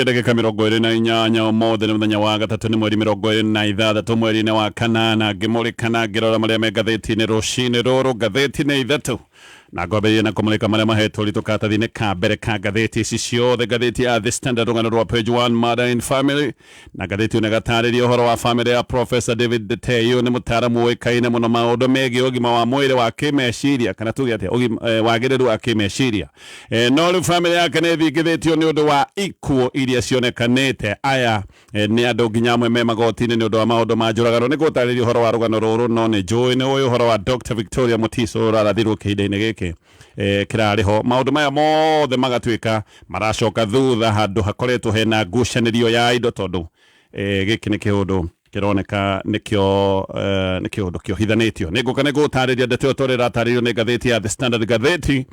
Ndagika 28 ũmũthĩ nĩ mũthenya wa gatatu nĩ mweri 26 mweri-inĩ wa kanana ngĩmũrĩkana ngĩrora marĩa me ngathĩti-inĩ rũcinĩ rũrũ ngathĩti-inĩ ithatũ na ngwambĩrĩria na kũmũrĩka marĩa mahetwo ritũ karatathi-inĩ ka mbere ka ngathĩti ici ciothe ngathĩti ya The Standard rũgano rwa page 1 Murder in Family na ngathĩti ũyũ gatarĩria ũhoro wa family ya Professor David Ndetei. Ũyũ nĩ mũtaaramu ũĩkaine mũno maũndũ megiĩ ũgima wa mwĩrĩ wa kĩmeciria kana tuge atĩa wagĩrĩru wa kĩmeciria. No rĩu family yake nĩ ĩthingithĩtio nĩ ũndũ wa ikuũ iria cionekanĩte. Aya nĩ andũ nginya amwe me magoti-inĩ nĩ ũndũ wa maũndũ ma njũragano. Nĩ gũtarĩria ũhoro wa rũgano rũrũ no nĩ njũĩ nĩ ũyũ ũhoro wa Dr. Victoria Mutiso ũrarathirwo kĩhinda-inĩ gĩkĩ kĩrarĩ ho. Maũndũ maya mothe magatuĩka maracoka thutha handũ hakoretwo hena ngucanĩrio ya indo tondũ gĩkĩ nĩ kĩũndũ kĩroneka nĩkĩo kĩohithanĩtio. Nĩ ngũtarĩria ndeto ĩyo tondũ ĩratarĩrio nĩ ngathĩti ya The Standard. Ngathĩti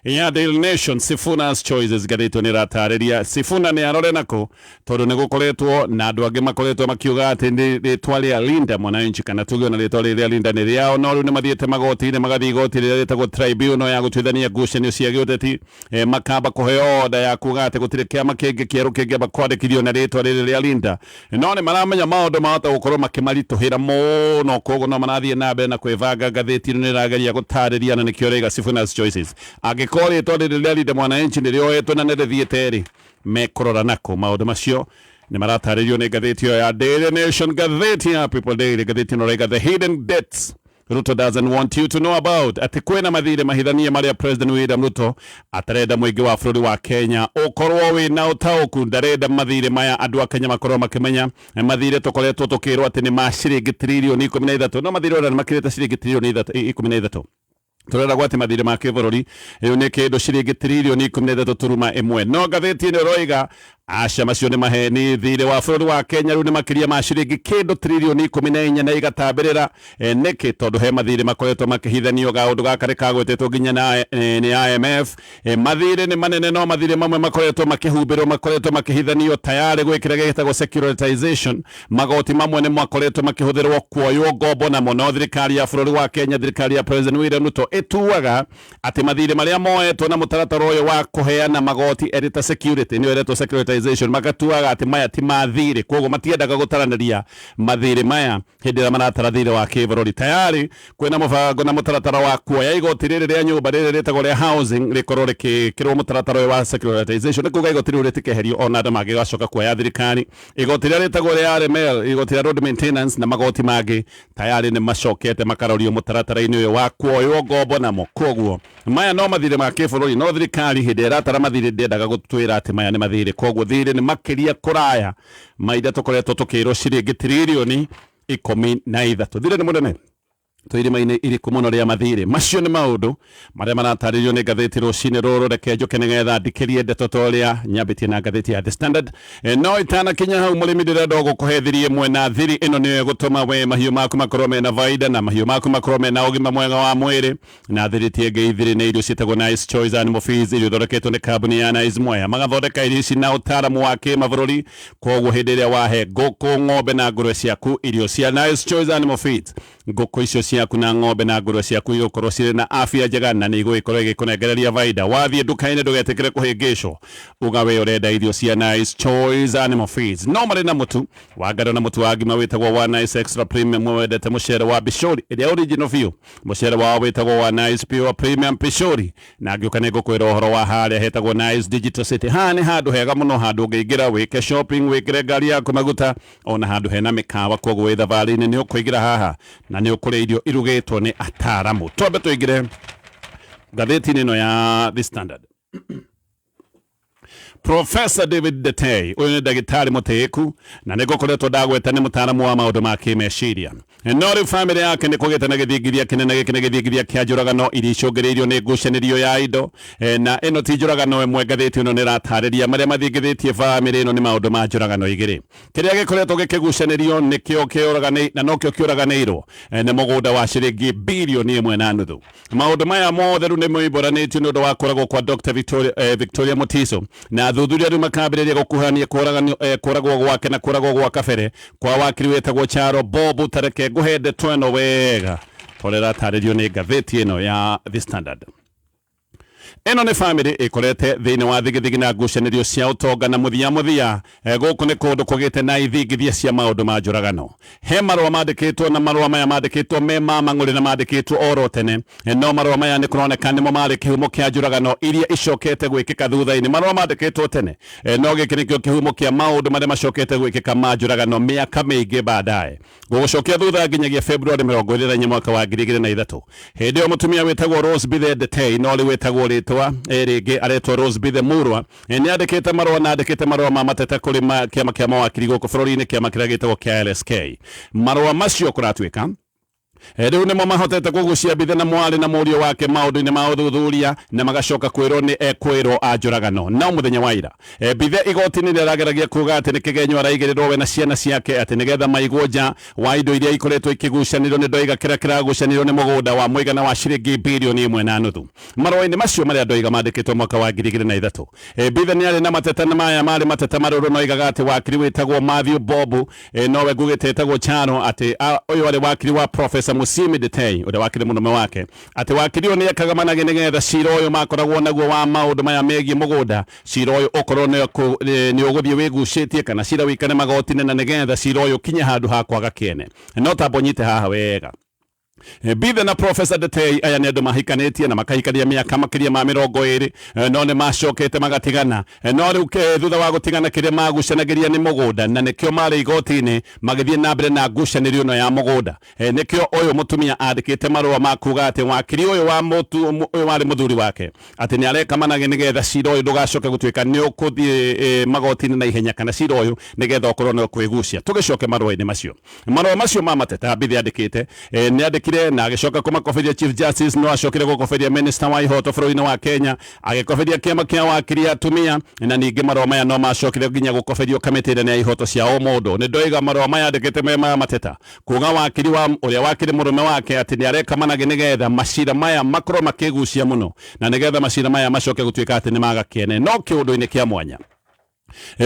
ya Daily Nation Sifuna's Choices gathĩtwo nĩ ĩratarĩria Sifuna nĩ arore nako tondũ nĩ gũkoretwo na andũ angĩ makoretwo makiuga atĩ rĩtwa rĩa Linda Mwananchi kana tuge na rĩtwa rĩa Linda nĩ rĩao, no rĩu nĩ mathiĩte magoti-inĩ magathiĩ igoti rĩrĩa rĩtagwo tribunal ya gũtuithania ngucanio cia gĩũteti makamba kũheo order ya kuga atĩ gũtirĩ kĩama kĩngĩ kĩerũ kĩngĩamba kwandĩkithio na rĩtwa rĩrĩ rĩa Linda. No nĩ maramenya maũndũ mahota gũkorwo makĩmaritũhĩra mũno, koguo no marathiĩ na mbere na kwĩbanga. Ngathĩti nĩ ĩrageria gũtarĩria na nĩkĩo rĩga Sifuna's Choices angĩkorwo rĩtwa rĩrĩ rĩa Linda Mwananchi nĩ rĩoetwo na nĩ rĩthiĩte rĩ mekũrora nako. Maũndũ macio nĩ maratarĩrio nĩ ngathĩti ĩyo ya Daily Nation. Ngathĩti ya People Daily gathĩti ĩno raiga the hidden debts Ruto doesn't want you to know about. Atĩ kwĩna mathirĩ mahithania marĩa President William Ruto atarenda mũingĩ wa bũrũri wa Kenya ũkorwo wĩna ũtaũku. Ndarenda mathirĩ maya andũ a Kenya makorwo makĩmenya mathirĩ tũkoretwo tũkĩrwo atĩ nĩ ma ciringi tiririoni 13. No mathirĩ ũrĩa nĩ makĩrĩte ciringi tiririoni 13. Turera gwati mathirĩ ma kĩbũrũri rĩu nĩ kĩndũ ciringi tiririoni 13.1. No ngathĩti ĩno roiga aca macio nĩ maheni. Thirĩ wa bũrũri wa Kenya rĩu nĩ makĩria ma ciringi kĩndũ tiririoni 14 na igatambĩrĩra nĩkĩ tondũ he mathirĩ makoretwo makĩhithanio gaũndũ gaka nĩ kagwetetwo nginya nĩ IMF. Mathirĩ nĩ manene no mathirĩ mamwe makoretwo makĩhumbĩrwo makoretwo makĩhithanio tayarĩ gwĩkĩra gĩtagwo securitization. Magoti mamwe nĩ makoretwo makĩhũthĩrwo kuoywo ngombo namo, no thirikari ya bũrũri wa Kenya, thirikari ya President William Ruto ĩtuaga atĩ mathirĩ marĩa moetwo na mũtaratara ũyũ wa kũheana magoti erĩta security nĩ eretwo securitization magatuaga atĩ maya ti mathirĩ, koguo matiendaga gũtaranĩria mathirĩ maya hĩndĩ ĩrĩa maratara thirĩ wa kĩbũrũri. Tayarĩ kwĩna mũbango na mũtaratara wa kuoya igoti rĩrĩ rĩa nyũmba rĩrĩ rĩtagwo rĩa housing rĩkorwo rĩkĩrwo mũtaratara ũyũ wa securitization. Nĩ kuga igoti rĩu rĩtikeherio ona andũ mangĩgacoka kuoya thirikari. Igoti rĩrĩa rĩtagwo rĩa RML, igoti rĩa road maintenance na magoti mangĩ tayarĩ nĩ macokete makarorio mũtaratara-inĩ ũyũ wa kuoywo ngombo namo. Koguo maya no mathirĩ ma kĩbũrũri, no thirikari hĩndĩ ĩratara mathirĩ ndĩendaga gũtwĩra atĩ maya nĩ mathirĩ. Koguo thirĩ nĩ makĩria kũraya maitha tũkoretwo tũkĩrwo ciringi tiririoni 13. Thirĩ nĩ mũnene twĩrĩma-inĩ irĩkũ mũno rĩa mathirĩ macio. Nĩ maũndũ marĩa maratarĩrio nĩ ngathĩti rũcinĩ rũrũ. Reke njoke nĩgetha ndikĩrie ndeto ta ũrĩa nyambĩtie na ngathĩti ya The Standard. No itanakinya hau mũrĩmi ndĩrenda gũkũhe thiri ĩmwe, na thiri ĩno nĩyo ĩgũtũma we mahiũ maku makorwo mena baida na mahiũ maku makorwo mena ũgima mwega wa mwĩrĩ. Na thiri ti ĩngĩ, thiri nĩ irio ciĩtagwo Nice Choice Animal Feeds, irio thondeketwo nĩ kambuni ya Nice Mwea. Magathondeka irio ici na ũtaaramu wa kĩmabũrũri, koguo hĩndĩ ĩrĩa wahe ngũkũ, ng'ombe na ngũrwe ciaku irio cia Nice Choice Animal Feeds, ngũkũ icio ciaku na ng'ombe na ngũrwe ciaku igũkorwo cirĩ na afya njega na nĩ igũgĩkorwo igĩkũnengereria baida. Wathiĩ nduka-inĩ ndũgetĩkĩre kũhĩngĩcwo, uga we ũrenda irio cia Nice Choice Animal Feeds. No marĩ na mũtu wa ngano na mũtu wa ngima wĩtagwo wa Nice Extra Premium. Wendete mũcere wa Bishori ĩrĩa original biũ, mũcere wao wĩtagwo wa Nice Pure Premium Bishori. Na ngĩũka nĩ ngũkwĩra ũhoro wa harĩa hetagwo Nice Digital City. Haha nĩ handũ hega mũno, handũ ũngĩingĩra wĩke shopping, wĩkĩre ngari yaku maguta, ona handũ hena mĩkawa. Koguo wĩ thabarĩ-inĩ nĩ ũkũingĩra haha na nĩ ũkũrĩa irio irugĩtwo nĩ ataaramu. Twambe tũingĩre ngathĩti-inĩ ĩno ya The Standard. Professor David Ndetei ũyũ nĩ ndagĩtarĩ mũtĩĩku na nĩ ngũkoretwo ndagweta nĩ mũtaaramu wa maũndũ ma kĩmeciria. No rĩu family yake nĩ kũgĩte na gĩthingithia kĩnene. Gĩkĩ nĩ gĩthingithia kĩa njũragano iria icũngĩrĩirio nĩ ngucanĩrio ya indo, na ĩno ti njũragano ĩmwe. Ngathĩti ĩno nĩ ĩratarĩria marĩa mathingithĩtie family ĩno nĩ maũndũ ma njũragano igĩrĩ. Kĩrĩa gĩkoretwo gĩkĩgucanĩrio nĩkĩo kĩũraganĩirwo na nokĩo kĩũraganĩirwo nĩ mũgũnda wa ciringi mbirioni 1.5. Maũndũ maya mothe rĩu nĩ moimbũranĩtio nĩ ũndũ wa kũragwo kwa Dr. Victoria Mutiso, na thuthuria rĩu makambĩrĩria gũkuhania kũragwo gwake na kũragwo gwa kabere kwa wakiri wĩtagwo Charo Bobu. Tareke ngũhe ndeto ĩno wega tondũ ĩratarĩrio nĩ ngathĩti ĩno ya The Standard. eno ne family ikorete thini wa thigithigi na ngucanĩrio cia ũtonga na mũthia gũkũ nĩ kũndũ kũgĩte na ithingithia cia maũndũ ma njũragano. He marũa mandĩkĩtwo na marũa maya mandĩkĩtwo me ma mang'ũrĩ na mandĩkĩtwo oro tene, no marũa maya nĩ kũroneka nĩmo marĩ kĩhumo kĩa njũragano iria icokete gwĩkĩka thutha-inĩ. Marũa mandĩkĩtwo tene no gĩkĩ nĩkĩo kĩhumo kĩa maũndũ marĩa macokete gwĩkĩka ma njũragano mĩaka mĩingĩ baadaye. Gũgũcokia thutha nginyagia February 24 mwaka wa 2003, hĩndĩ ĩyo mũtumia wĩtagwo Rose Ndetei no rĩu wĩtagwo rĩtwa rĩngĩ aretwo Rose Murwa nĩ andĩkĩte marũa na andĩkĩte marũa ma mateta kũrĩ kĩama kĩa mawakiri gũkũ bũrũri-inĩ, kĩama kĩrĩa gĩtagwo kĩa LSK. Marũa macio kũratuĩka rĩu nĩmo mahotete kũgucia Mbithe na mwarĩ na mũriũ wake maũndũ-inĩ ma ũthuthuria na magacoka kwĩrwo nĩ ekwĩrwo a njũragano. No mũthenya wa ira Mbithe igoti-inĩ rĩrageragia kuuga atĩ nĩ kĩgenyũ araigĩrĩrwo we na ciana ciake atĩ nĩgetha maigwo nja wa indo iria ikoretwo ikĩgucanĩrwo nĩ Ndoiga kĩrĩa kĩragucanĩrwo nĩ mũgũnda wa mũigana wa ciringi mbirioni 1.5. Marũa-inĩ macio marĩa Ndoiga mandĩkĩtwo mwaka wa 2003, Mbithe nĩ arĩ na mateta maya marĩ mateta marũrũ no oigaga atĩ wakiri wĩtagwo Matthew Bobu nowe gũgĩtetagwo Chano atĩ ũyũ arĩ wakiri wa Professor Musimi Ndetei ũrĩa wakiri mũnene wake atĩ wakiri ũyũ nĩ ekaga manage nĩgetha cira ũyũ makoragwo naguo wa maũndũ maya megiĩ mũgũnda, cira ũyũ ũkorwo nĩ ũgũthiĩ wĩgucĩtie kana cira wĩikane magoti-inĩ na nĩgetha cira ũyũ kinye handũ ha kwaga kĩene. No tambo nyite haha wega, Mbithe na Professor Ndetei aya nĩ andũ mahikanĩtie na makahikania mĩaka makĩria ma 20 no nĩ macokete magatigana. No rĩu thutha wa gũtigana kĩrĩa magucanagĩria nĩ mũgũnda na nĩkĩo marĩ igoti-inĩ magĩthiĩ na mbere na ngucanĩrio ĩno ya mũgũnda. Nĩkĩo ũyũ mũtumia andĩkĩte marũa ma kuuga atĩ wakiri ũyũ warĩ mũthuri wake atĩ nĩ areka manage nĩgetha cira ũyũ ndũgacoke gũtuĩka nĩ ũkũthiĩ magoti-inĩ na ihenya kana cira ũyũ nĩgetha ũkorwo nĩ ũkwĩgucia. Tũgĩcoke marũa-inĩ macio, marũa macio ma mateta Mbithe andĩkĩte nĩ andĩkire na agĩcoka kũmakoberia Chief Justice, no acokire gũkoberia Minister wa ihoto bũrũri-inĩ wa Kenya, agĩkoberia kĩama kĩa wakiri atumia na ningĩ marũa maya no macokire nginya gũkoberio kamĩtĩ nene ya ihoto cia o mũndũ. Nĩ Ndoiga marũa maya andĩkĩte me maya mateta kuuga wakiri wa ũrĩa wakiri mũrũme wake atĩ nĩ areka manage nĩgetha macira maya makorwo makĩgucia mũno na nĩgetha macira maya macoke gũtuĩka atĩ nĩ magakĩene. No kĩũndũ-inĩ kĩa mwanya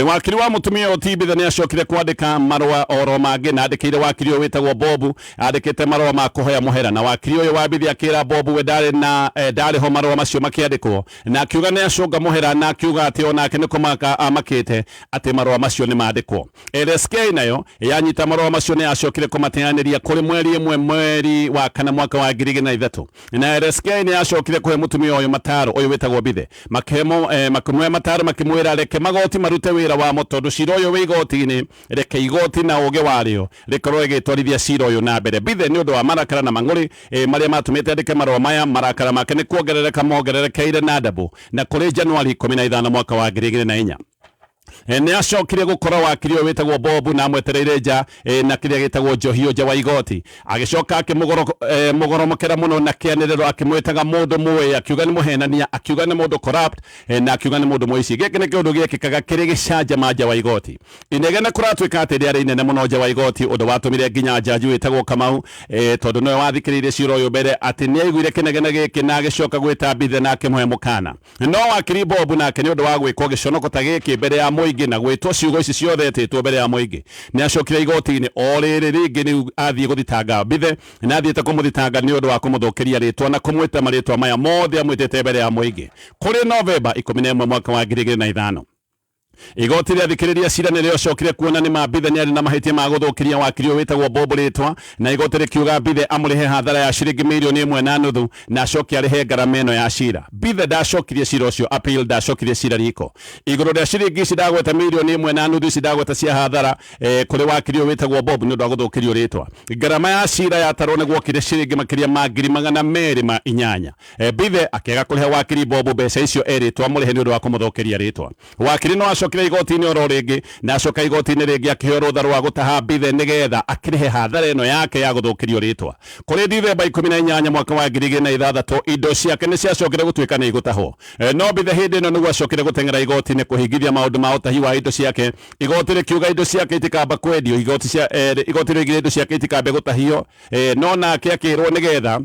wakiri wa mutumia ũyũ ti Mbithe nĩ acokire kwandĩka marũa oro mangĩ na andĩkĩire wakiri ũyũ wĩtagwo Bobu, andĩkĩte marũa ma kũhoya mũhera na wakiri ũyũ wa Mbithe akĩra Bobu we ndarĩho marũa macio makĩandĩkwo na akiuga nĩ acũnga mũhera na akiuga atĩ onake nĩ kũmaka amakĩte atĩ marũa macio nĩ mandĩkwo. LSK nayo yanyita marũa macio nĩ acokire kũmateanĩria kũrĩ mweri wa kana mwaka wa 2003 na LSK nĩ acokire kũhe mutumia ũyũ mataro ũyũ wĩtagwo Mbithe makĩmwe mataro makĩmwĩra reke magoti marute wĩra wamo tondũ cira ũyũ wĩ igoti-inĩ, reke igoti na ũũgĩ warĩo rĩkorwo rĩgĩtwarithia cira ũyũ na mbere. Mbithe nĩ ũndũ wa marakara na mang'ũrĩ marĩa matũmĩte andĩke marũa maya, marakara make nĩ kuongerereka mongererekeire na ndabu na kũrĩ Januari 15 mwaka wa 2004 nĩ acokire gũkorwo wakiri ũyũ wĩtagwo Bobu na amwetereire nja na kĩrĩa gĩtagwo njohio nja wa igoti, agĩcoka akĩmũgoromokera mũno na kĩanĩrĩro akĩmwĩtaga mũndũ mũĩ, akiuga nĩ mũhenania, akiuga nĩ mũndũ corrupt na akiuga nĩ mũndũ mũici. Gĩkĩ nĩ kĩũndũ gĩekĩkaga kĩrĩ gĩcanjama nja wa igoti. Inegene kũratuĩka atĩ rĩarĩ inene mũno nja wa igoti, ũndũ watũmire nginya njanji wĩtagwo Kamau tondũ nĩwe wathikĩrĩirie cira ũyũ mbere atĩ nĩ aiguire kĩnegene gĩkĩ na agĩcoka gwĩta Mbithe na akĩmũhe mũkana. No wakiri Bobu nake nĩ ũndũ wa gwĩkwo gĩconoko ta gĩkĩ mbere ya mũingĩ na gwĩtwo ciugo ici ciothe etĩtwo mbere ya mũingĩ, nĩ acokire igoti-inĩ o rĩrĩ rĩngĩ rĩu athiĩ gũthitanga Mbithe na athiĩte kũmũthitanga nĩ ũndũ wa kũmũthũkĩria rĩtwa na kũmwĩta marĩtwa maya mothe amwĩtĩte mbere ya mũingĩ. Kũrĩ Novemba 11 mwaka wa 2005 igoti rĩathikĩrĩria cira nĩ rĩocokire kuona nĩ ma Mbithe nĩ arĩ na mahĩtia ma gũthũkĩria wakiri ũyũ wĩtagwo Bobu rĩtwa na igoti rĩkiuga Mbithe amũrĩhe hathara ya ciringi mbirioni 1.5 na acoke arĩhe ngarama ĩno ya cira. Mbithe ndacokirie cira ũcio, appeal ndacokirie cira riko igũrũ rĩa ciringi ici ndagweta mbirioni 1.5 ici ndagweta cia hathara kũrĩ wakiri ũyũ wĩtagwo Bobu nĩ ũndũ wa gũthũkĩrio rĩtwa. Ngarama ya cira yatarwo nĩ gwokire ciringi makĩria ma 208,000. Mbithe akĩaga kũrĩha wakiri Bobu mbeca icio erĩtwo amũrĩhe nĩ ũndũ wa kũmũthũkĩria rĩtwa. Wakiri no acokire igoti-inĩ oro rĩngĩ na acoka igoti-inĩ rĩngĩ akĩheo rũtha rwa gũtaha Mbithe nĩgetha akĩrĩhe hathara ĩno yake ya gũthũkĩrio rĩtwa. Kũrĩ Dithemba 18 mwaka wa 2006 indo ciake nĩ ciacokire gũtuĩka nĩ igũtahwo. No Mbithe hĩndĩ ĩno nĩguo acokire gũteng'era igoti-inĩ kũhingithia maũndũ ma ũtahi wa indo ciake. Igoti rĩkiuga indo ciake itikamba kwendio, igoti rĩgire indo ciake itikambe gũtahio, no nake akĩrwo nĩgetha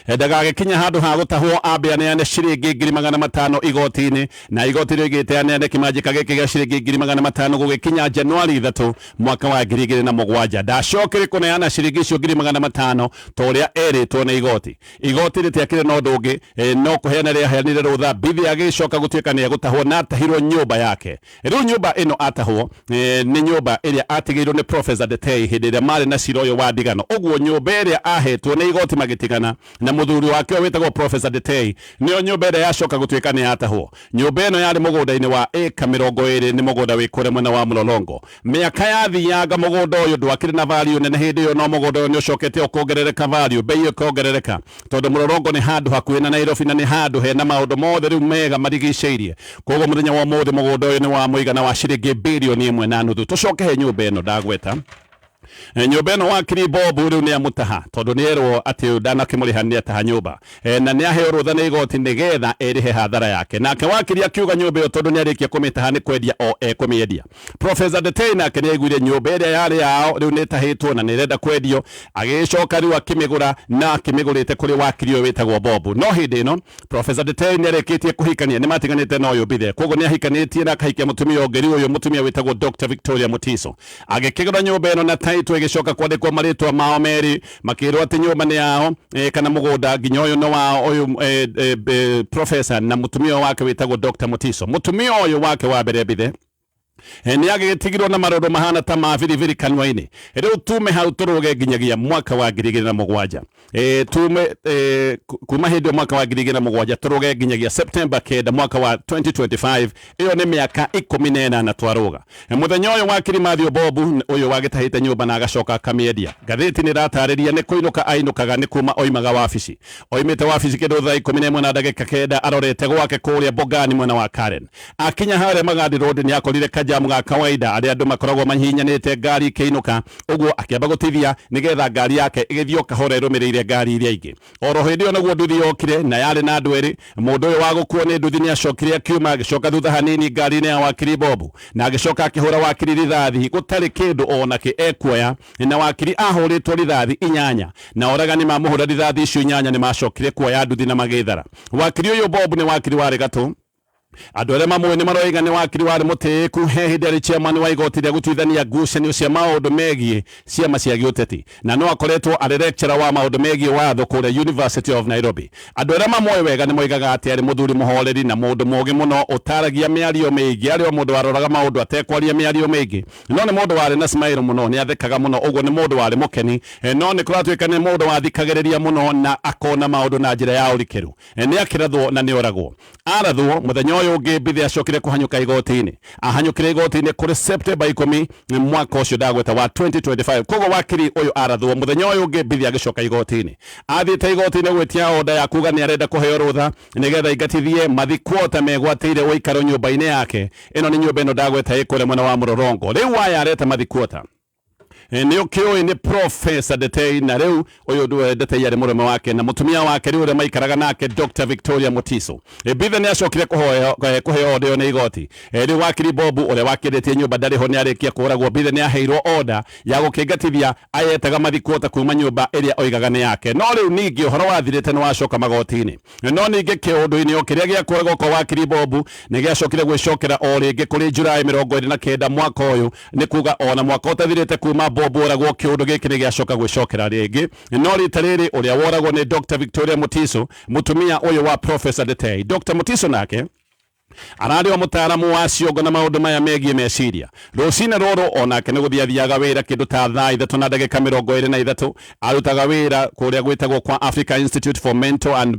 ndagagikinya handu ha gutahwo ambe aneane ciringi 500 igoti-ini na igoti rigite aneane kimanjika giki gia ciringi 500 gugikinya Januari 3 mwaka wa 2007 ndacokire kuneana ciringi icio 500 toria eritwo ni igoti ritiakire no ndungi no kuheana ria heanire rutha bithi agicoka gutuika ni gutahwo na atahirwo nyumba yake riu nyumba ino atahwo ni nyumba iria atigirwo ni Professor Ndetei hindi iria mari na ciroyo wa ndigano uguo nyumba iria ahetwo ni igoti magitigana na muthuri wake wetagwo Professor Ndetei nio nyumba iria yacoka gutuika ni atahwo nyumba ino yari mugunda-ini wa eka 20 ni mugunda wi kure mwena wa Mlolongo miaka yathianga mugunda uyu ndwakire na value nene hindi iyo no mugunda uyu ni ucokete ukongerereka value bei ukongerereka tondu Mlolongo ni handu hakuhi na Nairobi na ni handu hena maundu mothe riu mega marigiceirie koguo muthenya wa mothe mugunda uyu ni wa muigana wa ciringi mbirioni 1.5 tucoke he nyumba ino ndagweta nyumba ino wakiri Bobu riu ni amutaha tondu ni erwo ati ndanakimuriha ni ataha nyumba na ni aheo rutha ni igoti nigetha erihe hathara yake nake wakiri akiuga nyumba iyo tondu ni arikia kumitaha ni kwendia o kumiendia Professor Ndetei nake ni aiguire nyumba iria yari yao riu ni tahitwo na ni renda kwendio agicoka riu akimigura na akimigurite kuri wakiri uyu witagwo Bobu no hindi ino Professor Ndetei ni arikitie kuhikania ni matiganite no uyu bithe koguo ni ahikanitie na akahikia mutumia ongeri uyu mutumia witagwo Dr. Victoria Mutiso agikigura nyumba ino na taitwo igicoka kwandikwo maritwa mao meri makirwo ati nyumba ni yao kana mugunda nginya uyu no wao uyu professor na mutumia wake witagwo Dr. Mutiso mutumia uyu wake wa mbere bithe ni agitigirwo na marodo mahana ta ma viri kanwa-ini riu tume hau turuge nginyagia mwaka wa 2007 tume kuma hindi mwaka wa 2007 turuge nginyagia September 9 mwaka wa 2025 iyo ni miaka 14 na twaruga muthenya uyu wa Kirimathio Bobu uyu wagitahite nyumba na agacoka kamiedia gatheti ni ratariria ni kuinuka ainukaga ni kuma oimaga wabici oimite wabici kindu thaa 11 na ndagika 9 arorete gwake kuria Bogani mwena wa Karen akinya hare Magadi Road ni akorire jamu ga kawaida aria andu makoragwo mahinyanite ngari kiinuka uguo akiamba gutithia nigetha ngari yake igithio kahora irumirire ngari iria ingi oro hindi ona guo nduthi yokire na yari na andu eri mundu uyu wa gukuo ni nduthi ni acokire akiuma agicoka thutha hanini ngari-ini ya wakiri Bobu na agicoka akihura wakiri rithathi gutari kindu ona ki ekuoya na wakiri ahuritwo rithathi 8 na oragani mamuhura rithathi icio 8 ni macokire kuoya nduthi na magithara wakiri uyu Bobu ni wakiri wari gatu andu aria mamwe ni maroiga ni wakiri wari mutiku he hindi ari chairman wa igoti ria gutuithania ngucanio cia maundu megie ciama cia giuteti na no akoretwo ari lecturer wa maundu megie watho kuria University of Nairobi andu aria mamwe wega ni moigaga ati ari muthuri muhoreri na mundu mugi muno utaragia miario meigi ari mundu waroraga maundu atekwaria miario meigi no ni mundu wari na smile muno ni athekaga muno uguo ni mundu wari mukeni no ni kuratuika ni mundu wathikagiriria muno na akona maundu na njira ya urikiru ni akirathwo na ni oragwo arathwo muthenya uyu ungi bithi acokire kuhanyuka igoti-ini ahanyukire igoti-ini kuri September 10 mwaka ucio ndagweta wa 2025 koguo wakiri uyu arathwo muthenya uyu ungi bithi agicoka igoti-ini athite igoti-ini gwitia order ya kuga ni arenda kuheo rutha nigetha igatithie mathikuota megwatire uikaro nyumba-ini yake ino ni nyumba ino ndagweta ikure mwena wa Mlolongo riu waya areta mathikuota ni ukioi ni Professor Ndetei na riu uyu Ndetei ari murume wake na mutumia wake riu ria maikaraga nake Dr. Victoria Mutiso bithe ni acokire kuheo order ni igoti riu wakiri Bobu uria wakiretie nyumba ndariho ni arikia kuragwo bithe ni aheirwo order ya gukingatithia ayetaga mathikuota kuma nyumba iria oigaga ni yake no riu ningi uhoro wathirite ni wacoka magoti-ini no ningi kiundu-ini ukiria gia kuragwo kwa wakiri Bobu ni giacokire gwicokera o ringi kuri Julai 29 mwaka uyu ni kuga ona mwaka utathirite kuma Bobu oragwo kiundu giki ni giacoka gwicokera ringi no rita riri uria woragwo ni Dr. Victoria Mutiso mutumia uyu wa Professor Ndetei Dr. Mutiso nake arari wa mutaaramu wa ciongo na maundu maya megie meciria rucine ruru onake ni guthiathiaga wira kindu ta thaa 3 na ndagika 23 arutaga wira kuria gwitagwo kwa Africa Institute for Mental and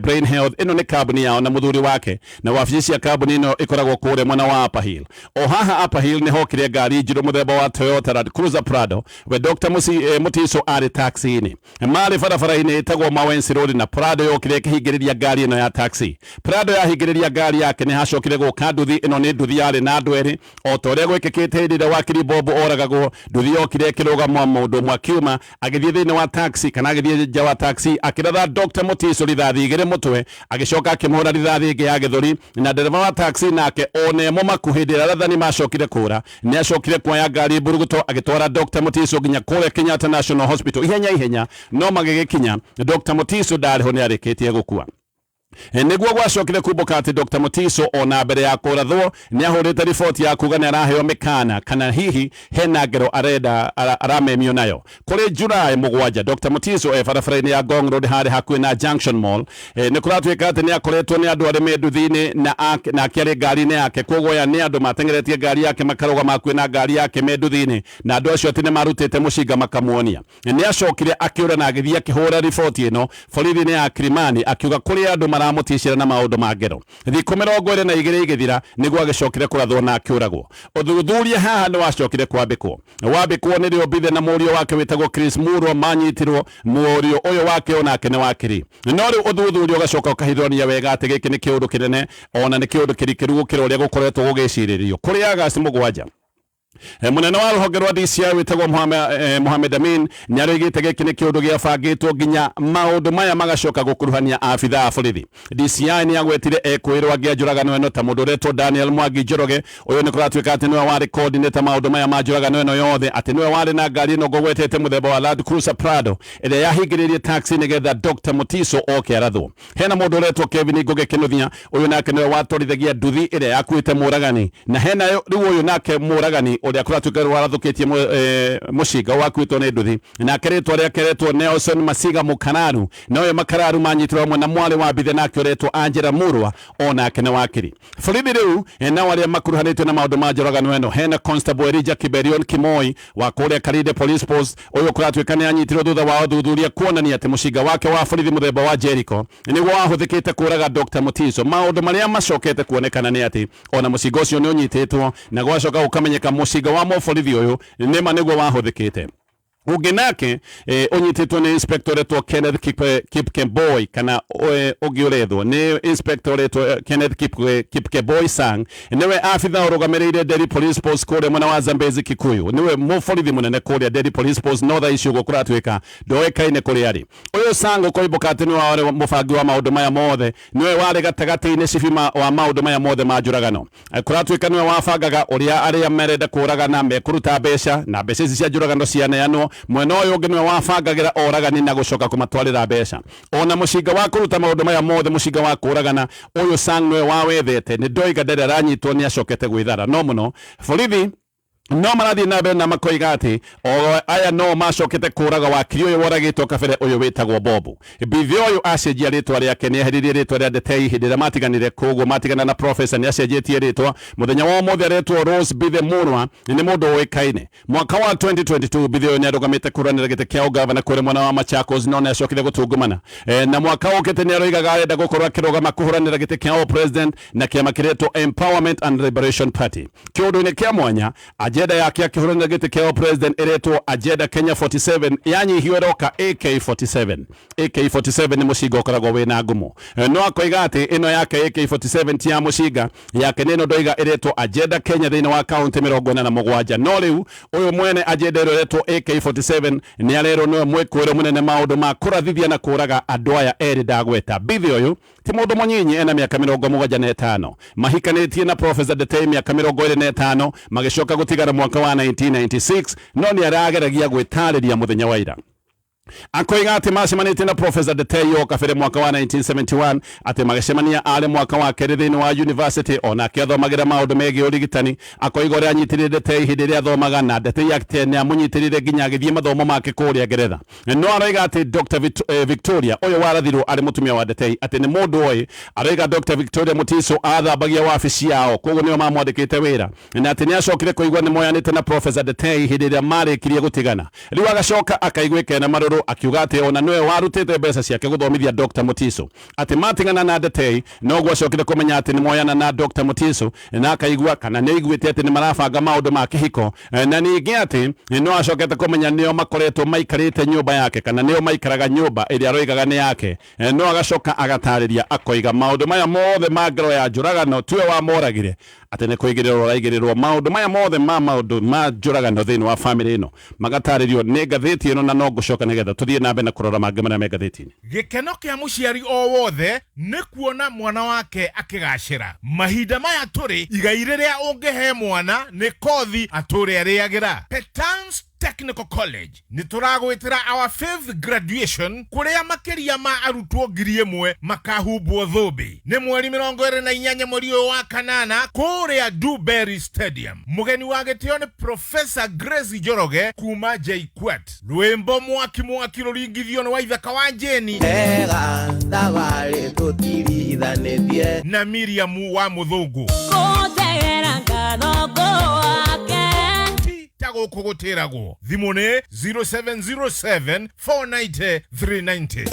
Brain Health ino ni kambuni yao na muthuri wake na wabici ya kambuni ino ikoragwo kuria mwena wa Upper Hill o haha Upper Hill ni hokire ngari njiru muthemba wa Toyota Land Cruiser Prado we Dr. Mutiso ari taxi-ini mari barabara-ini itagwo Mawensi Road na Prado yokire kihingiriria ngari ino ya taxi Prado yahingiriria ngari yake ni hacokire guka nduthi ino ni nduthi yari na andu eri o tore gwikikite hindire wakiri bobo oragagwo nduthi yokire kirugama mundu mwakiuma agithie thini wa taxi kana agithie nja wa taxi akiratha Dr. Mutiso rithathi igire mutwe agicoka akimhura rithathi ingi ya githuri na ndereva wa taxi nake onemo makuhindira rathani macokire kura ni acokire kuoya ngari mburuguto agitwara Dr. Mutiso nginya kure Kenyatta National Hospital ihenya no magigikinya Dr. Mutiso ndariho ni arikitie gukua niguo gwacokire kumbuka ati Dr. Mutiso ona mbere ya kurathwo ni ahurite riboti ya kuga ni araheo mikana kana hihi hena ngero arenda aramemio nayo kuri Julai 7 Dr. Mutiso barabara-ini ya Ngong Road hari hakuhi na Junction Mall ni kuratwika ati ni akoretwo ni andu ari me nduthi-ini na akiari ngari-ini yake koguo ya ni andu matengeretie ngari yake makaruga makuhi na ngari yake me nduthi-ini na andu acio ati ni marutite mucinga makamuonia ni acokire akiura na agithie akihura riboti ino borithi-ini ya Kilimani akiuga kuri andu maramutishira na maundu ma ngero thikũ 22 igithira niguo agicokire kurathwo na akiuragwo uthuthuria haha ni wacokire wambikwo ni riobithe na murio wake witagwo Chris Murwa manyitirwo murio uyu wake onake ni wakiri no riu uthuthuria ugacoka ukahithania wega ati giki ni kiundu kinene ona ni kiundu kirikiru gukira uria gukoretwo gugiciririo kuri Agasti 7 munene wa ruhonge rwa DCI witagwo Mohamed Amin ni arigite giki ni kiundu giabangitwo nginya maundu maya magacoka gukuruhania afitha a borithi DCI ni agwetire ekwirwa gia njuragano eno ta mundu uretwo Daniel Mwangi Njoroge uyu ni kuratwika ati niwe wari coordinator maundu maya ma njuragano eno yothe ati niwe wari na ngari ino gogwetete muthemba wa Land Cruiser Prado iria yahingiririe taxi nigetha Dr. Mutiso oke arathwo hena mundu uretwo Kevin Ngugi Kinuthia uyu nake niwe watwarithagia nduthi iria yakuite muragani na hena riu uyu nake muragani uria kuratwika warathukitie mucinga wakwitwo ni nduthi na keretwo ria keretwo Nelson Masiga Mukararu noyo Makararu manyitirwo mwe na mwale wa bithe nake uretwo Angela Murwa onake ni wakiri borithi riu na waria makuruhanitwe na maundu ma njuragano eno hena Constable Elijah Kiberion Kimoi wa kuria Karide Police Post uyu kuratwika ni anyitirwo thutha wa uthuthuria kuonania ati mucinga wake wa borithi muthemba wa Jericho niguo wahuthikite kuraga Dr. Mutiso maundu maria macokete kuonekana ni ati ona mucinga ucio ni unyititwo na gwacoka ukamenyeka mucinga wa moborithi uyu nima niguo wahuthikite ungi nake unyititwo ni inspectorate Kenneth Kipkemboi kana ugi urethwo ni inspectorate Kenneth Kipkemboi sang niwe afitha urugamirire Ndetei Police Post kuria mwena wa Zambezi Kikuyu niwe muborithi munene kuria Ndetei Police Post North Iciugo kuratwika ndoekaine kuria ari uyu sang ukoibuka ati niwe wari mubangi wa maundu maya mothe niwe wari gatagati-ini cibima wa maundu maya mothe ma njuragano kuratwika niwe wabangaga uria aria merenda kuragana mekuruta mbeca na mbeca ici cia njuragano cianeanwo mwena uyu ungi niwe wabangagira oragani na gucoka kumatwarira mbeca ona mucinga wa kuruta maundu maya mothe mucinga wa kuragana uyu sang niwe wawethete ni ndoiga ndere aranyitwo ni acokete gwithara no muno borithi no marathi na mbere na makoiga ati aya no macokete kuraga wakiri uyu woragitwo kabere uyu witagwo Bobu bithi uyu acenjia ritwa riake ni aheririe ritwa ria Ndetei hindi ria matiganire koguo matigana na professor ni acenjetie ritwa muthenya wa mothe aretwo Rose Bithe Murwa ni mundu uikaine mwaka wa 2022 bithi uyu ni arugamite kuranira gite kia ugavana kuri mwana wa Machakos no ni acokire gutungumana na mwaka ukite ni aroigaga arenda gukorwo akirugama kuhuranira gite kia president na kiama kiretwo Empowerment and Liberation Party kiundu-ini kia mwanya agenda yake akihuranira giti kia president iretwo agenda Kenya 47 yanyihio roka AK47 ni mucinga ukoragwo wina ngumo no akoiga ati ino yake AK47 ti ya mucinga yake nino ndoiga iretwo agenda Kenya thini wa county 47 no riu uyu mwene agenda iretwo AK47 ni arero no mwekwiro munene maundu ma kurathithia na kuraga andu aya eri ndagweta bithi uyu ti mundu munyinyi ena miaka 75 mahikanitie na Professor Ndetei miaka 25 magicoka gutigara mwaka wa 1996 no ni arageragia gwitariria muthenya wa ira akoiga ati macemanite na Professor Ndetei o kabere mwaka wa 1971 ati magicemania ari mwaka wa keri thini wa university ona akiathomagira maundu megie urigitani akoiga uria anyitirire Ndetei hindi ria athomaga na Ndetei akite ni amunyitirire nginya agithie mathomo make kuria Ngeretha no aroiga ati Dr. Victoria uyu warathirwo ari mutumia wa Ndetei ati ni mundu oyi aroiga Dr. Victoria Mutiso athambagia wabici yao koguo nio mamwandikite wira na ati ni acokire kuigua ni moyanite na Professor Ndetei hindi ria marikirie gutigana riu agacoka akaigwike na maruru Niño akiuga ati ona niwe warutite mbeca ciake guthomithia Dr. Mutiso ati matingana na Ndetei no gwacokire kumenya ati ni moyana na Dr. Mutiso na akaigua kana ni iguite ati ni marabanga maundu ma kihiko na ningi ati no acokete kumenya nio makoretwo maikarite nyumba yake kana nio maikaraga nyumba iria aroigaga ni yake no agacoka agatariria akoiga maundu maya mothe ma ngero ya njuragano tiwe wa moragire ati ni kuigirirwo raigirirwo maundu maya mothe maundu ma njuragano thiini wa family ino magataririo ni ngatheti ino na no gucoka nigetha tuthie na mbere na kurora mangi maria me ngatheti-ini. Gikeno kia muciari o wothe ni kuona mwana wake akigacira. Mahinda maya turi igai riria ungihe mwana ni kothi aturi ariagira. Petans Technical College ni turagwitira our 5th graduation kuria makiria ma arutwo 1,000 makahumbwo thumbi ni mweri 28 mweri wa kanana kuria Dewberry Stadium. Mugeni wa gitio ni Professor Grace Njoroge kuma JKUAT. Rwimbo mwaki ruringithio ni wa ithaka wa Jeni na Miriam wa Muthungu kugutirago thimune 0707 490 390.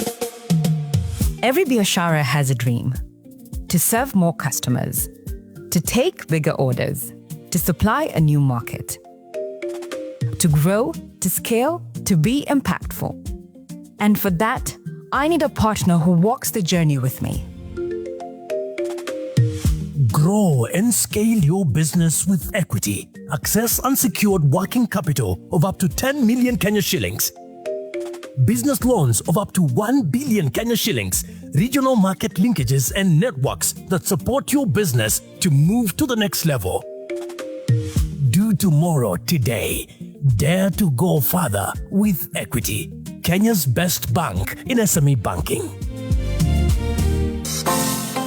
Every biashara has a dream: to serve more customers, to take bigger orders, to supply a new market, to grow, to scale, to be impactful. And for that, I need a partner who walks the journey with me. Grow and scale your business with equity. Access unsecured working capital of up to 10 million Kenya shillings. Business loans of up to 1 billion Kenya shillings. Regional market linkages and networks that support your business to move to the next level. Do tomorrow today. Dare to go further with equity. Kenya's best bank in SME banking.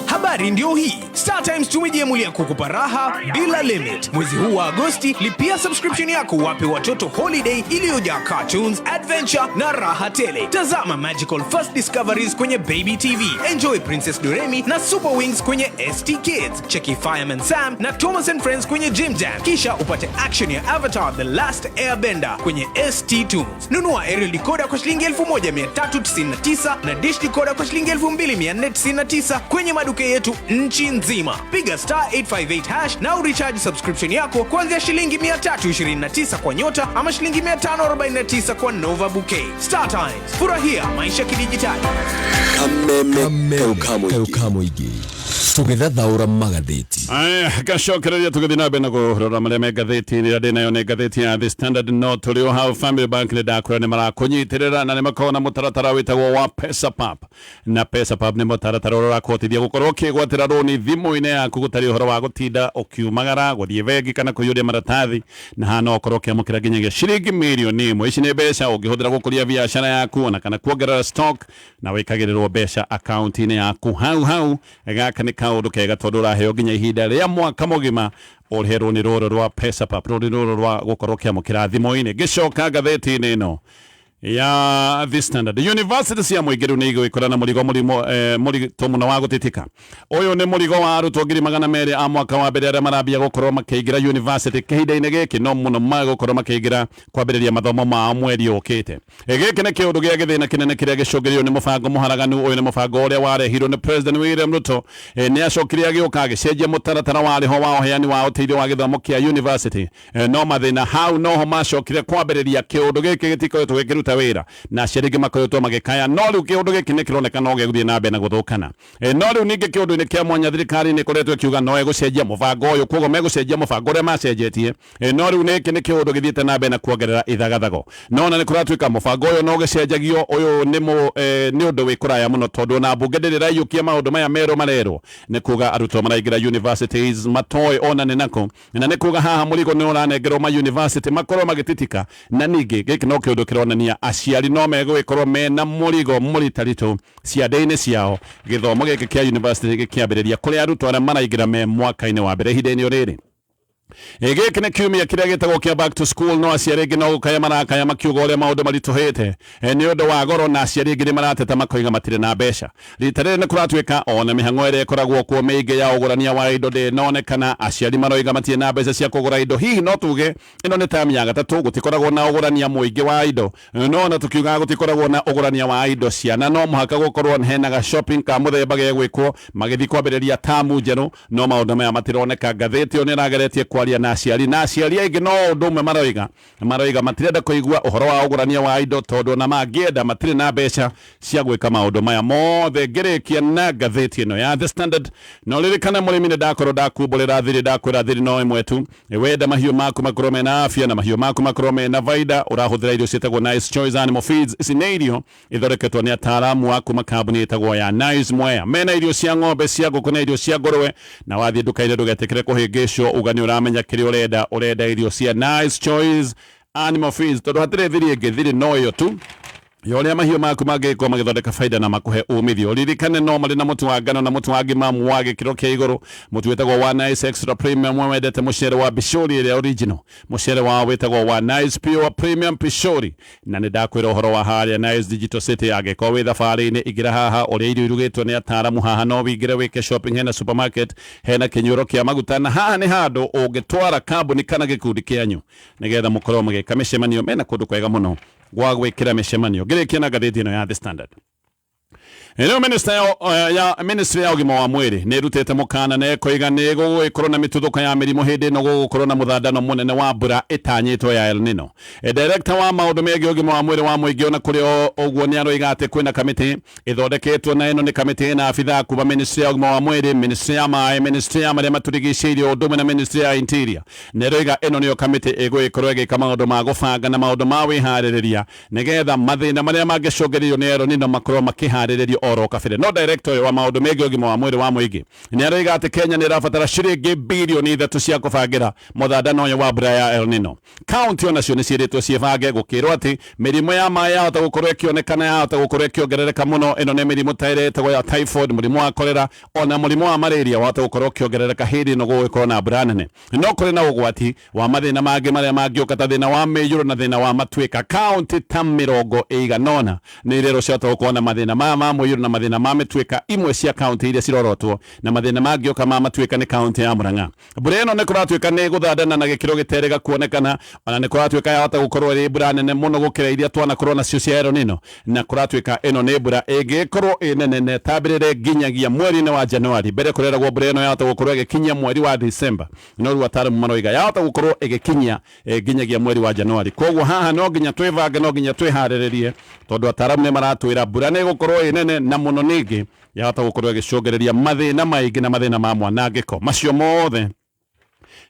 Habari ndio hii. StarTimes tumejiemulia kukupa raha bila limit. Mwezi huu wa Agosti, lipia subscription yako wape watoto holiday iliyojaa cartoons, adventure na raha tele. Tazama Magical First Discoveries kwenye Baby TV. Enjoy Princess Doremi na Super Wings kwenye ST Kids. Cheki Fireman Sam na Thomas and Friends kwenye Jim Jam. Kisha upate action ya Avatar The Last Airbender kwenye ST Tunes. Nunua aerial decoder kwa shilingi 1399 na dish decoder kwa shilingi 2499 kwenye maduka yetu nchi nzima. Piga *858# na urecharge subscription yako kuanzia shilingi 329 kwa nyota ama shilingi 549 kwa Nova Bouquet. StarTimes, furahia maisha kidijitali. Ukamoigi tugethathaura magatheti gacokereria tugithi na mbere na kurora maria me ngatheti-ini ria nayo ni ngatheti ya The Standard. No turi o hau Family Bank ni ndakura ni marakunyitirira na ni makona mutaratara witagwo wa PesaPap. Na PesaPap ni mutaratara urakotithia gukorwo kigwatira roni thimu-ini yaku gutari uhoro wa gutinda ukiumagara guthie bengi kana kuyuria maratathi na hana ukorwo kiamukira nginyagia ciringi milioni 1. Ici ni mbeca ungihuthira gukuria biashara yaku na kana kuongerera stock na wikagirirwo mbeca account-ini yaku hau gaka ni kaundu kega tondu uraheo nginya ihinda ria mwaka mugima urherwo ni roro rwa PesaPap, roro rwa gukorwo kiamukira thimu-ini. Gicoka ngatheti-ini ino ya The Standard. University cia muingiru ni igwikora na murigo muno wa gutitika. Uyu ni murigo wa arutwo 200 a mwaka wa mbere aria marambia gukorwo makiingira university kihinda-ini giki no muno magukorwo makiingira kwambiriria mathomo ma mweri ukite. Giki ni kiundu gia githina kinene kiria gicungirio ni mubango muharaganu. Uyu ni mubango uria warehirwo ni President William Ruto. Ni acokire agiuka agicenjia mutaratara wariho wa uheani wa uteithio wa githomo kia university. No mathina hau noho macokire kwambiriria kiundu giki gitikoretwo gikiruta wira na ciringi makoretwo magikaya. No riu kiundu giki ni kironeka no giguthie na mbere na guthukana. No riu ningi kiundu ni kia mwanya thirikari ni koretwo kiuga no egucenjia mubango uyu koguo megucenjia mubango uria macenjetie. No riu niki ni kiundu githiete na mbere na kuongerera ithagathago. No na ni kuratwika mubango uyu no gicenjagio uyu ni undu wi kuraya muno tondu na bunge ndiri raiyukia maundu maya meru marero ni kuga arutwo maraingira universities matoy ona ni nako na ni kuga haha murigo ni uranengerwo ma university makorwo magititika na ningi giki no kiundu kironania aciari no megwikorwo mena murigo muritarito ciande-ini ciao githomo giki kia university gikiambiriria kuri arutwo aria maraingira me mwaka-ini wa mbere ihinda-ini riri. Ege kine kiumia kiria gitagwo kia back to school no aciari ingi no gukaya marakaya makiuga uria maundu marituhite ni undu wa goro na aciari ingi ni marateta makoiga matire na mbeca rita riri ni kuratwika ona mihango ire ikoragwo kuo miingi ya ugurania wa indo ndi nonekana aciari maroiga matire na mbeca cia kugura indo hihi no tuge ino ni time ya gatatu gutikoragwo na ugurania muingi wa indo no na tukiuga gutikoragwo na ugurania wa indo ciana no muhaka gukorwo hena ga shopping ka muthemba ge gwikwo magithi kwambiriria tamu njeru no maundu maya matironeka ngatheti oni rageretie kwaria na aciari aingĩ no ũndũ ũmwe maroiga matirenda kũigua ũhoro wa ũgũrania wa indo tondũ na mangĩenda matirĩ na mbeca cia gwĩka maũndũ maya mothe ngĩrĩkia na ngathĩti ĩno ya The Standard no ririkana mũrĩmi nĩ ndakorwo ndakumbũrĩra thiri ndakwĩra thiri no ĩmwe tu wenda mahiũ maku makorwo mena afya na mahiũ maku makorwo mena faida ũrahũthĩra irio ciĩtagwo Nice Choice Animal Feeds. Ici nĩ irio ithondeketwo nĩ ataaramu a kuma kambuni ĩtagwo ya Nice Mwea mena irio cia ng'ombe cia ngũkũ na irio cia ngũrwe na wathiĩ nduka-inĩ ndũgetĩkĩre kũhĩngĩcwo ũgani ũramenya kĩrĩa urenda irio cia Nice Choice Animal Feeds tondu hatire thiri ingi thiri no yo tu yoria mahiũ maku mangĩkorwo magĩthondeka faida na makuhe umithio ririkane no marĩ na mũtu wa ngano na mũtu wa ngimamu wa gĩkĩro kĩa igũrũ mũtu wĩtagwo wa Nice Extra Premium wendete mũcere wa Pishori ĩrĩa original mũcere wa wĩtagwo wa Nice Pure Premium Pishori na nĩ ndakwĩra ũhoro wa harĩa Nice Digital City angĩkorwo wĩ thabarĩ-inĩ ingĩra haha ũrĩa irio irugĩtwo nĩ ataaramu haha no wĩingĩre wĩke shopping hena supermarket hena kĩnyuĩro kĩa maguta na haha nĩ handũ ũngĩtwara kambuni kana gĩkundi kĩanyu nĩgetha mũkorwo mũgĩka mĩcemanio mena kũndũ kwega mũno gwa gwĩkĩra mĩcemanio ngĩrĩkia na ngathĩti ĩno ya The Standard. Eno ministry ya ũgima wa mwĩrĩ nĩ ĩrutĩte mũkana na ĩkoiga nĩ gũgũkorwo na mĩtuthũko ya mĩrimũ hĩndĩ ĩno gũgũkorwo na mũthandano mũnene wa mbura ĩtanyĩtwo ya El Niño. Director wa maũndũ megiĩ ũgima wa mwĩrĩ wa mũingĩ ona kũrĩ ũguo nĩ aroiga atĩ kwĩna kamĩtĩ ĩthondeketwo na ĩno nĩ kamĩtĩ na abithaa kuma ministry ya ũgima wa mwĩrĩ, ministry ya maĩ, ministry ya marĩa matũrigicĩirie ũndũ ũmwe na ministry ya interior. Nĩ aroiga ĩno nĩyo kamĩtĩ ĩgũgĩkorwo ĩgĩka maũndũ ma gũbanga na maũndũ ma wĩharĩrĩria nĩgetha mathĩna marĩa mangĩcũngĩrĩrio nĩ El Niño makorwo makĩharĩrĩrio oro kabere. No director wa maũndũ megiĩ ũgima wa mwĩrĩ wa mũingĩ nĩ aroiga atĩ Kenya nĩ ĩrabatara ciringi mbirioni 3 cia kũbangĩra mũthandano ũyũ wa mbura ya El Niño. County onacio nĩ ciĩrĩtwo ciĩbange gũkĩrwo atĩ mĩrimũ ya maĩ yahota gũkorwo ĩkĩonekana yahota gũkorwo ĩkĩongerereka mũno. Ĩno nĩ mĩrimũ ta ĩrĩa ĩtagwo ya typhoid, mũrimũ wa cholera ona mũrimũ wa malaria wahota gũkorwo ũkĩongerereka hĩndĩ ĩno gũgũkorwo na mbura nene. No kũrĩ na ũgwati wa mathĩna mangĩ marĩa mangĩũka ta thĩna wa mĩiyũro na thĩna wa matuĩka. County ta 180 nĩ irero ciahota gũkorwo na mathĩna ma mũiyũro na mathĩna ma mĩtuĩka. Imwe cia county iria cirorotwo na mathĩna mangĩũka ma matuĩka nĩ county ya Murang'a. Mbura ĩno nĩ kũratuĩka nĩ gũthandana na gĩkĩro gĩterĩga kuonekana ona nĩ kũratuĩka yahota gũkorwo ĩrĩ mbura nene mũno gũkĩra iria twanakorwo nacio cia El Niño na kũratuĩka ĩno nĩ mbura ĩngĩkorwo ĩ nene na ĩtambĩrĩre nginyagia mweri-inĩ wa Januari. Mbere kũreragwo mbura ĩno yahota gũkorwo ĩgĩkinyia mweri wa December no rĩu ataaramu maroiga yahota gũkorwo ĩgĩkinyia nginyagia mweri wa Januari. Koguo haha no nginya twĩbange no nginya twĩharĩrĩrie tondũ ataaramu nĩ maratwĩra mbura nĩ gũkorwo ĩ nene na mũno ningĩ yahota gũkorwo ĩgĩcũngĩrĩria mathĩna maingĩ na mathĩna ma mwanangĩko. Macio mothe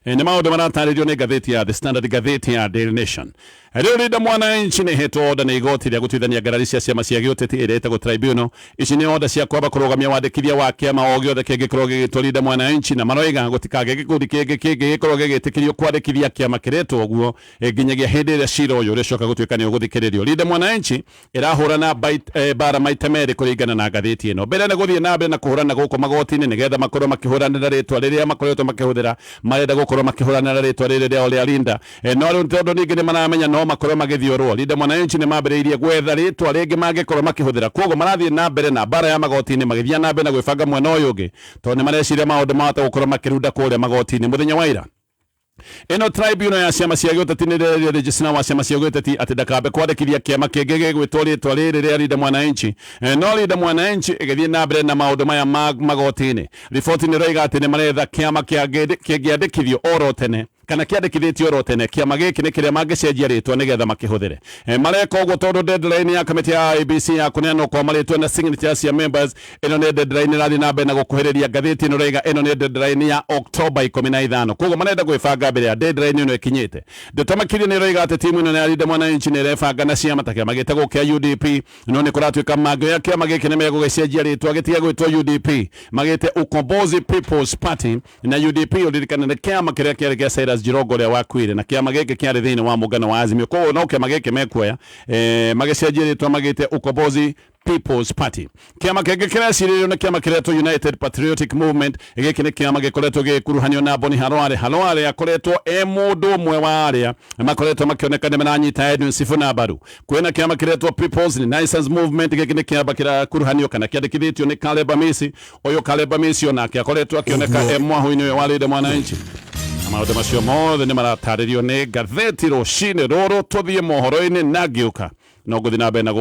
nĩ maũndũ maratarĩrio nĩ ngathĩti ya The Standard, ngathĩti ya Daily Nation. Rĩu Linda Mwananchi nĩ hetwo oda nĩ igoti rĩa gũtuithania ngarari cia ciama cia gĩũteti ĩrĩa ĩtagwo tribunal. Ici nĩ oda cia kwamba kũrũgamia wandĩkithia wa kĩama o gĩothe kĩngĩkorwo gĩgĩtwo Linda Mwananchi na maroiga gũtikagĩe gĩkundi kĩngĩ kĩngĩgĩkorwo gĩgĩtĩkĩrio kwandĩkithia kĩama kĩretwo ũguo nginyagia hĩndĩ ĩrĩa cira ũyũ ũrĩcoka gũtuĩka nĩ ũgũthikĩrĩrio. Linda Mwananchi ĩrahũrana bara maita merĩ kũringana na ngathĩti ĩno. Mbere nĩ gũthiĩ na mbere na kũhũrana gũkũ magoti-inĩ nĩgetha makorwo makĩhũranĩra rĩtwa rĩrĩa makoretwo makĩhũthĩra marenda gũkorwo makĩhũranĩra rĩtwa rĩrĩ rĩa Linda. No rĩu tondũ ningĩ nĩ maramenya no makorwo magĩthiũrwo Linda Mwananchi nĩ mambĩrĩirie gwetha rĩtwa rĩngĩ mangĩkorwo makĩhũthĩra. Koguo marathiĩ na mbere na bara ya magoti-inĩ magĩthiĩ na mbere na gwĩbanga mwena ũyũ ũngĩ tondũ nĩ mareciria maũndũ mahota gũkorwo makĩrunda kũrĩa magoti-inĩ mũthenya wa ira. Ĩno tribunal ya ciama cia gĩũteti nĩ rĩrĩa registrar wa ciama cia gĩũteti atĩ ndakambe kwandĩkithia kĩama kĩngĩ gĩgwĩtwo rĩtwa rĩrĩ rĩa Linda Mwananchi. No Linda Mwananchi ĩgĩthiĩ na mbere na maũndũ maya magoti-inĩ. Riboti nĩ roiga atĩ nĩ maretha kĩama kĩngĩandĩkithio oro tene kana kĩandĩkithĩtio oro tene. Kĩama gĩkĩ nĩ kĩrĩa mangĩcenjia rĩtwa nĩgetha makĩhũthĩre. Mareka ũguo tondũ deadline ya kamĩtĩ ya IEBC ya kũneanwo kwa marĩtwa na signatures cia members ĩno nĩ deadline ĩrathiĩ na mbere na gũkuhĩrĩria. Ngathĩti ĩno roiga ĩno nĩ deadline ya October 15. Koguo marenda gwĩbanga mbere ya deadline ĩno ĩkinyĩte. Ndeto Makĩria nĩ roiga atĩ timu ĩno ya Linda Mwananchi nĩ ĩrebanga na ciama ta kĩama gĩtagwo kĩa UDP no nĩ kũratuĩka mangĩoya kĩama gĩkĩ nĩ megũgĩcenjia rĩtwa gĩtige gwĩtwo UDP magĩte Ukombozi People's Party na UDP ũririkana nĩ kĩama kĩrĩa kĩarĩ kĩa Cyrus Jirongo ũrĩa wakuire na kĩama gĩkĩ kĩarĩ thĩinĩ wa mũngano wa Azimio. Koguo no kĩama gĩkĩ mekuoya magĩcenjia rĩtwa magĩte Ukombozi People's Party. Kiama kege kirecirio na kiama kiretwo United Patriotic Movement igiki ni kiama gikoretwo gikuruhanio na Boni Halwale akoretwo mundu mwe wa aria makoretwo makionekana menanyita Edwin Sifuna Baru. Kwena kiama kiretwo People's Renaissance Movement igiki ni kiama kirakuruhanio kana kiandikithitio ni Bamiri oyo Bamiri onake akoretwo akioneka mwahu-ini wa Rinde Mwananchi. Maundu macio mothe ni marataririo ni ngatheti rucini ruru tuthie mohoro-ini na ngiuka no guthi na mbere na